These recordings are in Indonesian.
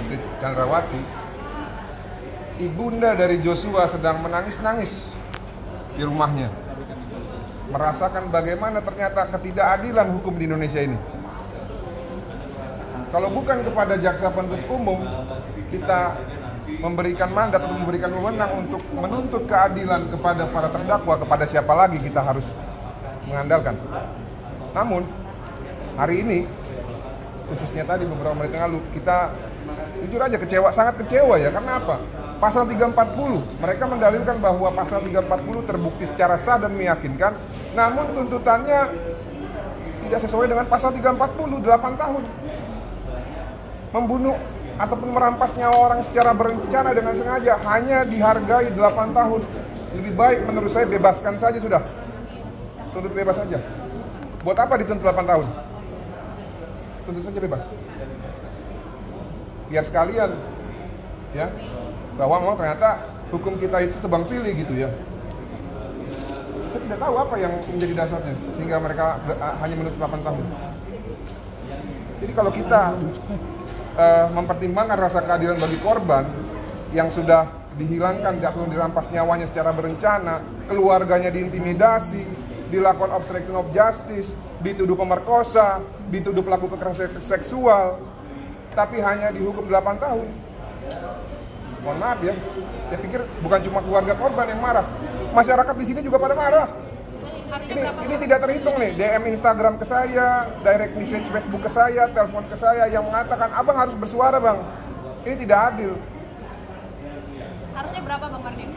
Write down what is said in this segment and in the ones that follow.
Putri Chandrawati, ibunda dari Joshua sedang menangis-nangis di rumahnya, merasakan bagaimana ternyata ketidakadilan hukum di Indonesia ini. Kalau bukan kepada jaksa penuntut umum kita memberikan mandat atau memberikan wewenang untuk menuntut keadilan kepada para terdakwa, kepada siapa lagi kita harus mengandalkan. Namun hari ini, khususnya tadi beberapa menit yang lalu, kita jujur aja kecewa, sangat kecewa ya. Karena apa? Pasal 340, mereka mendalilkan bahwa pasal 340 terbukti secara sah dan meyakinkan, namun tuntutannya tidak sesuai dengan pasal 340, 8 tahun. Membunuh ataupun merampas nyawa orang secara berencana dengan sengaja hanya dihargai 8 tahun. Lebih baik menurut saya bebaskan saja sudah. Tuntut bebas saja. Buat apa dituntut 8 tahun? Tuntut saja bebas. Biar sekalian ya, bahwa memang ternyata hukum kita itu tebang pilih gitu ya. Saya tidak tahu apa yang menjadi dasarnya sehingga mereka hanya menuntut 8 tahun. Jadi kalau kita mempertimbangkan rasa keadilan bagi korban yang sudah dihilangkan atau dirampas nyawanya secara berencana, keluarganya diintimidasi, dilakukan obstruction of justice, dituduh pemerkosa, dituduh pelaku kekerasan seksual, tapi hanya dihukum 8 tahun. Mohon maaf ya, saya pikir bukan cuma keluarga korban yang marah, masyarakat di sini juga pada marah. Ini tidak terhitung nih, DM Instagram ke saya, direct message Facebook ke saya, telepon ke saya yang mengatakan, abang harus bersuara bang, ini tidak adil. Harusnya berapa Bang Mardin?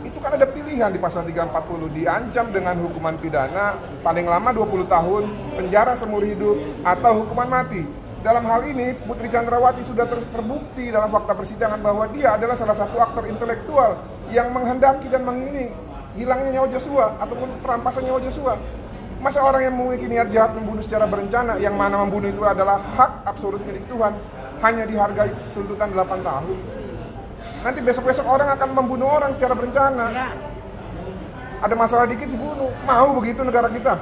Itu kan ada pilihan di pasal 340, diancam dengan hukuman pidana paling lama 20 tahun, penjara seumur hidup, atau hukuman mati. Dalam hal ini, Putri Chandrawati sudah terbukti dalam fakta persidangan bahwa dia adalah salah satu aktor intelektual yang menghendaki dan mengingini hilangnya nyawa Joshua ataupun perampasan nyawa Joshua. Masa orang yang memiliki niat jahat membunuh secara berencana, yang mana membunuh itu adalah hak absolut milik Tuhan, hanya dihargai tuntutan 8 tahun? Nanti besok-besok orang akan membunuh orang secara berencana. Ada masalah dikit dibunuh. Mau begitu negara kita?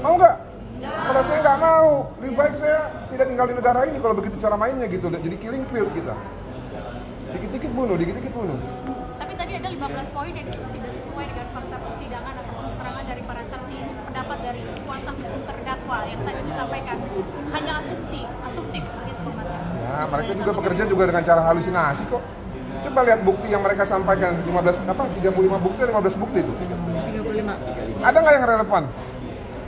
Mau nggak? Kalau saya nggak mau, lebih baik saya tidak tinggal di negara ini kalau begitu cara mainnya gitu. Jadi killing field kita. Dikit-dikit bunuh, dikit-dikit bunuh. Tapi tadi ada 15 poin yang tidak sesuai dengan fakta persidangan atau keterangan dari para saksi. Ini pendapat dari kuasa hukum terdakwa yang tadi disampaikan. Hanya asumtif begitu Bang Mardin. Ya, mereka juga bekerja juga dengan cara halusinasi kok. Coba lihat bukti yang mereka sampaikan, 35 bukti, 15 bukti itu. 35. Ada nggak yang relevan?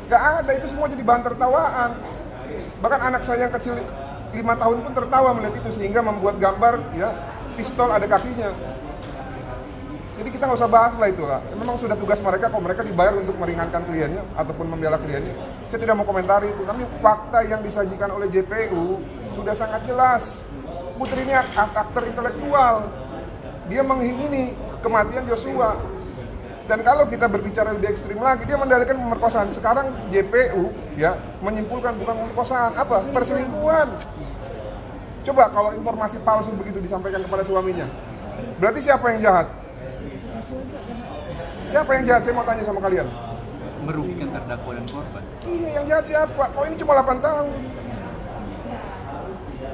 Nggak ada, itu semua jadi bahan tertawaan. Bahkan anak saya yang kecil 5 tahun pun tertawa melihat itu, sehingga membuat gambar ya pistol ada kakinya. Jadi kita nggak usah bahas lah itu lah. Memang sudah tugas mereka, kalau mereka dibayar untuk meringankan kliennya ataupun membela kliennya. Saya tidak mau komentari itu, tapi fakta yang disajikan oleh JPU sudah sangat jelas. Putri ini aktor intelektual, dia mengingini kematian Joshua. Dan kalau kita berbicara lebih ekstrim lagi, dia mendalilkan pemerkosaan. Sekarang JPU ya menyimpulkan bukan pemerkosaan, apa? Perselingkuhan. Coba kalau informasi palsu begitu disampaikan kepada suaminya, berarti siapa yang jahat? Siapa yang jahat? Saya mau tanya sama kalian. Merugikan terdakwa dan korban. Iya, yang jahat siapa? Oh, ini cuma 8 tahun.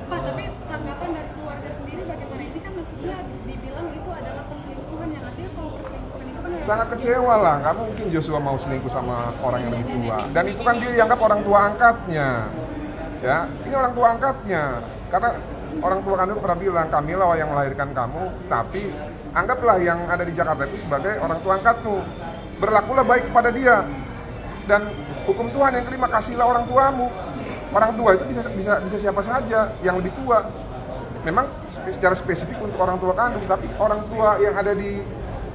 Pak, tapi tanggapan dari keluarga sendiri bagaimana? Ini kan maksudnya dibilang itu adalah perselingkuhan, yang artinya kalau perselingkuhan itu kan Sangat kecewa lah, nggak mungkin Joshua mau selingkuh sama orang yang lebih tua. Dan itu kan dia dianggap orang tua angkatnya. Ya, ini orang tua angkatnya. Karena orang tua kandung pernah bilang, kamilah yang melahirkan kamu, tapi anggaplah yang ada di Jakarta itu sebagai orang tua angkatmu. Berlakulah baik kepada dia. Dan hukum Tuhan yang kelima, kasihlah orang tuamu. Orang tua itu bisa siapa saja yang lebih tua. Memang secara spesifik untuk orang tua kandung, tapi orang tua yang ada di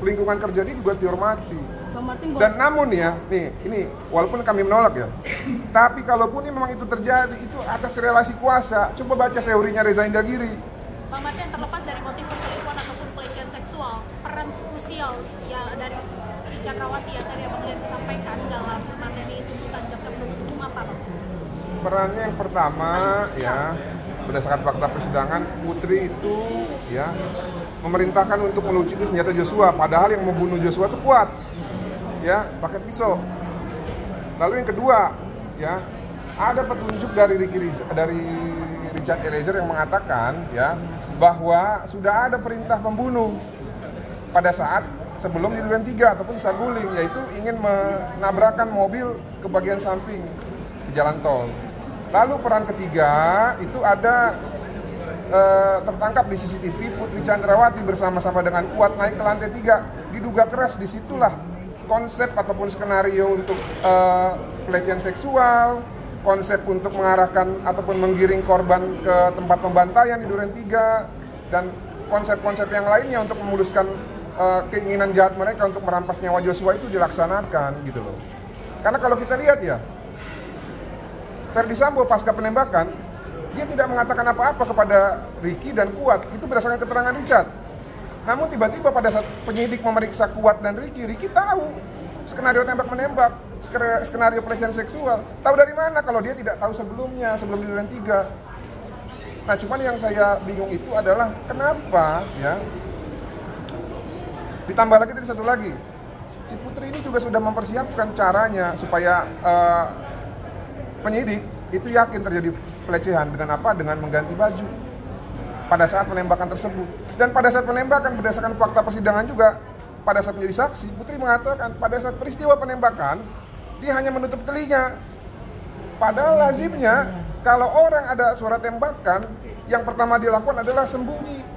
lingkungan kerja ini juga harus dihormati. Dan namun ya, ini walaupun kami menolak ya, tapi kalaupun ini memang itu terjadi, itu atas relasi kuasa. Coba baca teorinya Reza Indragiri. Bang Mardin, terlepas dari motif perselingkuhan ataupun pelecehan seksual, peran krusial ya dari Putri Chandrawati yang tadi Abang Lian disampaikan dalam materi tuntutan jaksa penuntut umum apa Bang? Perannya yang pertama ya, berdasarkan fakta persidangan, Putri itu ya memerintahkan untuk melucuti senjata Joshua, padahal yang membunuh Joshua itu kuat ya, pakai pisau. Lalu yang kedua ya, ada petunjuk dari Richard Eliezer yang mengatakan ya bahwa sudah ada perintah pembunuh pada saat sebelum di Duren 3 ataupun di Saguling, yaitu ingin menabrakkan mobil ke bagian samping di jalan tol. Lalu peran ketiga itu ada tertangkap di CCTV Putri Chandrawati bersama-sama dengan Kuat naik ke lantai 3. Diduga keras, disitulah konsep ataupun skenario untuk pelecehan seksual, konsep untuk mengarahkan ataupun menggiring korban ke tempat pembantaian di Duren 3, dan konsep-konsep yang lainnya untuk memuluskan keinginan jahat mereka untuk merampas nyawa Joshua itu dilaksanakan gitu loh. Karena kalau kita lihat ya, Verdi Sambo pasca penembakan, dia tidak mengatakan apa-apa kepada Ricky dan Kuat, itu berdasarkan keterangan Richard. Namun tiba-tiba pada saat penyidik memeriksa Kuat dan Ricky tahu skenario tembak-menembak, skenario pelecehan seksual. Tahu dari mana kalau dia tidak tahu sebelumnya, sebelum di Duren 3. Nah, cuman yang saya bingung itu adalah kenapa ya. Ditambah lagi tadi satu lagi, si Putri ini juga sudah mempersiapkan caranya supaya penyidik itu yakin terjadi pelecehan dengan apa? Dengan mengganti baju pada saat penembakan tersebut. Dan pada saat penembakan berdasarkan fakta persidangan juga, pada saat menjadi saksi, Putri mengatakan pada saat peristiwa penembakan dia hanya menutup telinga. Padahal lazimnya kalau orang ada suara tembakan, yang pertama dia lakukan adalah sembunyi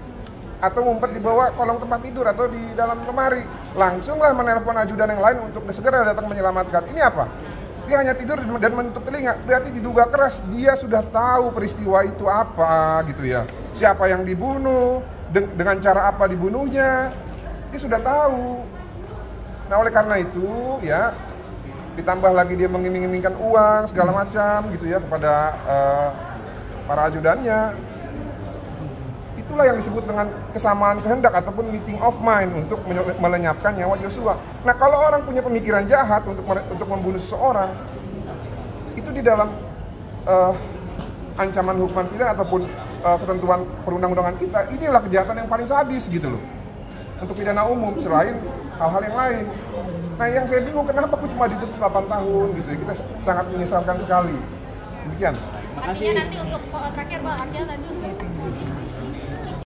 atau ngumpet di bawah kolong tempat tidur atau di dalam lemari. Langsunglah menelpon ajudan yang lain untuk segera datang menyelamatkan. Ini apa? Dia hanya tidur dan menutup telinga. Berarti diduga keras dia sudah tahu peristiwa itu apa gitu ya. Siapa yang dibunuh, dengan cara apa dibunuhnya, dia sudah tahu. Nah, oleh karena itu ya, ditambah lagi dia mengiming-imingkan uang segala macam gitu ya kepada para ajudannya. Itulah yang disebut dengan kesamaan kehendak ataupun meeting of mind untuk melenyapkan nyawa Joshua. Nah, kalau orang punya pemikiran jahat untuk membunuh seseorang, itu di dalam ancaman hukuman pidana ataupun ketentuan perundang-undangan kita, inilah kejahatan yang paling sadis gitu loh. Untuk pidana umum selain hal-hal yang lain. Nah, yang saya bingung kenapa aku cuma dituntut 8 tahun gitu ya. Kita sangat menyesalkan sekali. Demikian. Artinya nanti untuk terakhir Pak, artinya nanti untuk